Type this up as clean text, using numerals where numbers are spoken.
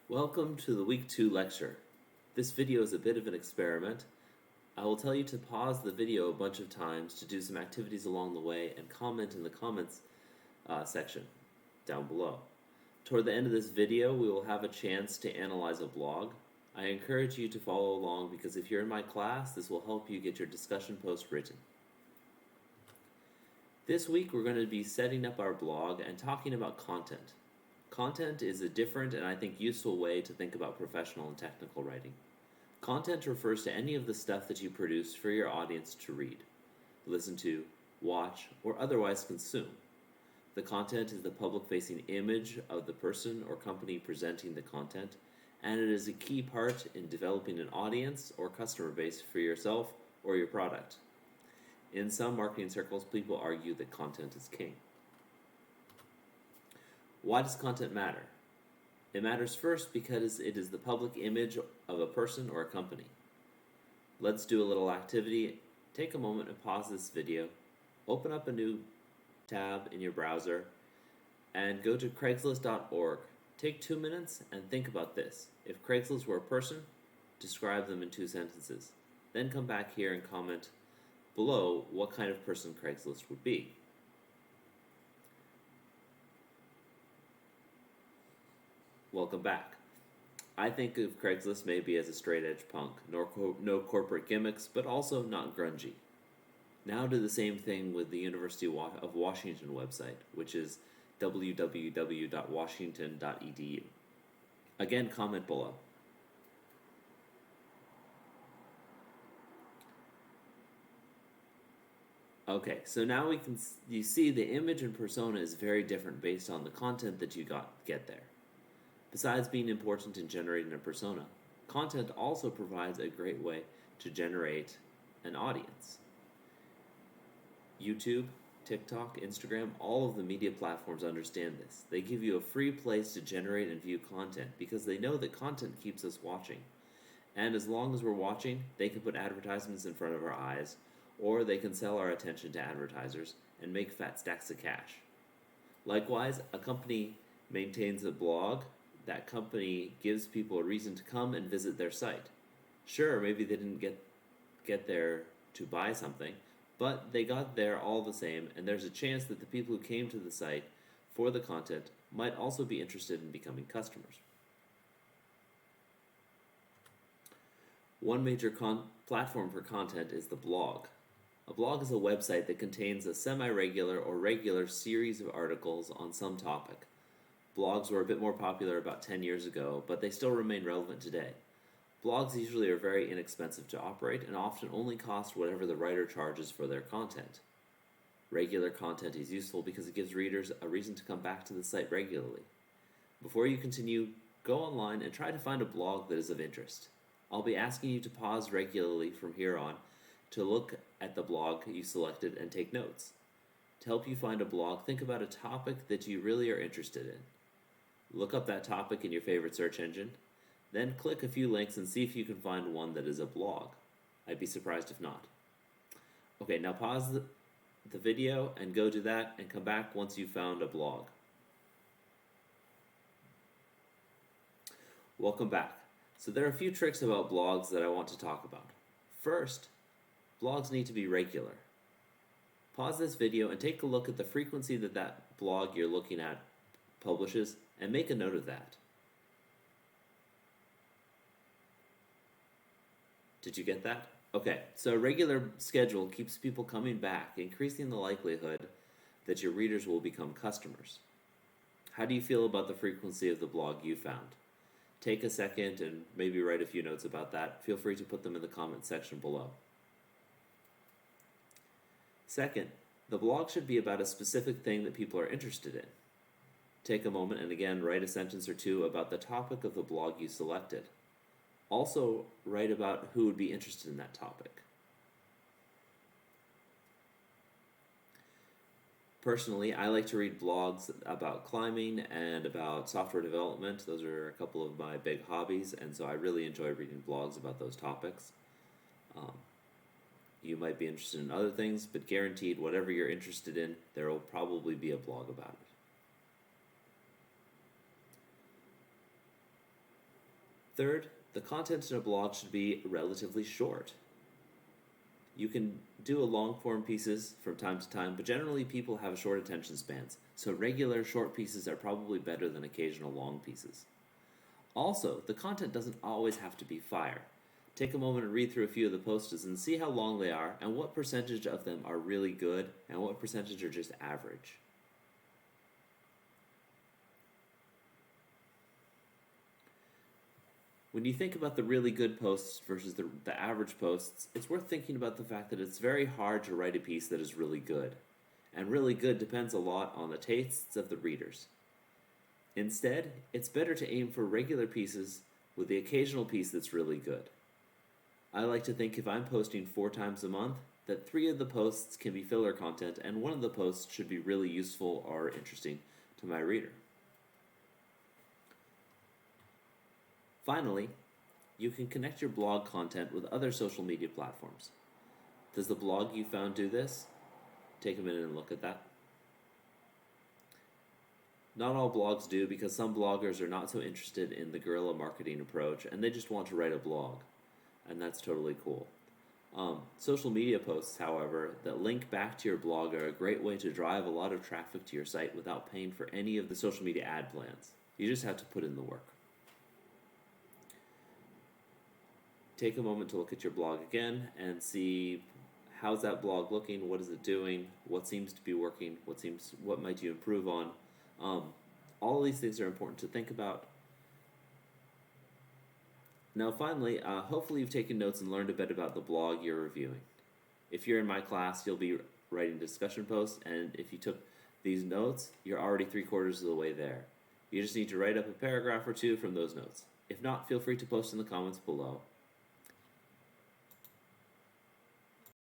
Welcome to the Week 2 lecture. This video is a bit of an experiment. I will tell you to pause the video a bunch of times to do some activities along the way and comment in the comments section down below. Toward the end of this video, we will have a chance to analyze a blog. I encourage you to follow along because if you're in my class, this will help you get your discussion post written. This week, we're going to be setting up our blog and talking about content. Content is a different and I think useful way to think about professional and technical writing. Content refers to any of the stuff that you produce for your audience to read, listen to, watch, or otherwise consume. The content is the public-facing image of the person or company presenting the content, and it is a key part in developing an audience or customer base for yourself or your product. In some marketing circles, people argue that content is king. Why does content matter? It matters first because it is the public image of a person or a company. Let's do a little activity. Take a moment and pause this video, open up a new tab in your browser, and go to Craigslist.org. Take 2 minutes and think about this. If Craigslist were a person, describe them in 2 sentences. Then come back here and comment below what kind of person Craigslist would be. Welcome back. I think of Craigslist maybe as a straight-edge punk, no corporate gimmicks, but also not grungy. Now do the same thing with the University of Washington website, which is www.washington.edu. Again, comment below. Okay, so now you see the image and persona is very different based on the content that you get there. Besides being important in generating a persona, content also provides a great way to generate an audience. YouTube, TikTok, Instagram, all of the media platforms understand this. They give you a free place to generate and view content because they know that content keeps us watching. And as long as we're watching, they can put advertisements in front of our eyes, or they can sell our attention to advertisers and make fat stacks of cash. Likewise, a company maintains a blog. That company gives people a reason to come and visit their site. Sure, maybe they didn't get there to buy something, but they got there all the same, and there's a chance that the people who came to the site for the content might also be interested in becoming customers. One major platform for content is the blog. A blog is a website that contains a semi-regular or regular series of articles on some topic. Blogs were a bit more popular about 10 years ago, but they still remain relevant today. Blogs usually are very inexpensive to operate and often only cost whatever the writer charges for their content. Regular content is useful because it gives readers a reason to come back to the site regularly. Before you continue, go online and try to find a blog that is of interest. I'll be asking you to pause regularly from here on to look at the blog you selected and take notes. To help you find a blog, think about a topic that you really are interested in. Look up that topic in your favorite search engine, then click a few links and see if you can find one that is a blog. I'd be surprised if not. Okay, now pause the video and go to that and come back once you've found a blog. Welcome back. So there are a few tricks about blogs that I want to talk about. First, blogs need to be regular. Pause this video and take a look at the frequency that blog you're looking at publishes and make a note of that. Did you get that? Okay, so a regular schedule keeps people coming back, increasing the likelihood that your readers will become customers. How do you feel about the frequency of the blog you found? Take a second and maybe write a few notes about that. Feel free to put them in the comment section below. Second, the blog should be about a specific thing that people are interested in. Take a moment and again write a sentence or two about the topic of the blog you selected. Also write about who would be interested in that topic. Personally, I like to read blogs about climbing and about software development. Those are a couple of my big hobbies, and so I really enjoy reading blogs about those topics. You might be interested in other things, but guaranteed, whatever you're interested in, there will probably be a blog about it. Third, the content in a blog should be relatively short. You can do a long form pieces from time to time, but generally people have short attention spans, so regular short pieces are probably better than occasional long pieces. Also, the content doesn't always have to be fire. Take a moment and read through a few of the posts and see how long they are and what percentage of them are really good and what percentage are just average. When you think about the really good posts versus the average posts, it's worth thinking about the fact that it's very hard to write a piece that is really good. And really good depends a lot on the tastes of the readers. Instead, it's better to aim for regular pieces with the occasional piece that's really good. I like to think if I'm posting 4 times a month, that 3 of the posts can be filler content and 1 of the posts should be really useful or interesting to my reader. Finally, you can connect your blog content with other social media platforms. Does the blog you found do this? Take a minute and look at that. Not all blogs do, because some bloggers are not so interested in the guerrilla marketing approach and they just want to write a blog, and that's totally cool. Social media posts, however, that link back to your blog are a great way to drive a lot of traffic to your site without paying for any of the social media ad plans. You just have to put in the work. Take a moment to look at your blog again and see how's that blog looking, what is it doing, what seems to be working, what might you improve on. All of these things are important to think about. Now finally, hopefully you've taken notes and learned a bit about the blog you're reviewing. If you're in my class, you'll be writing discussion posts, and if you took these notes, you're already 3/4 of the way there. You just need to write up a paragraph or 2 from those notes. If not, feel free to post in the comments below.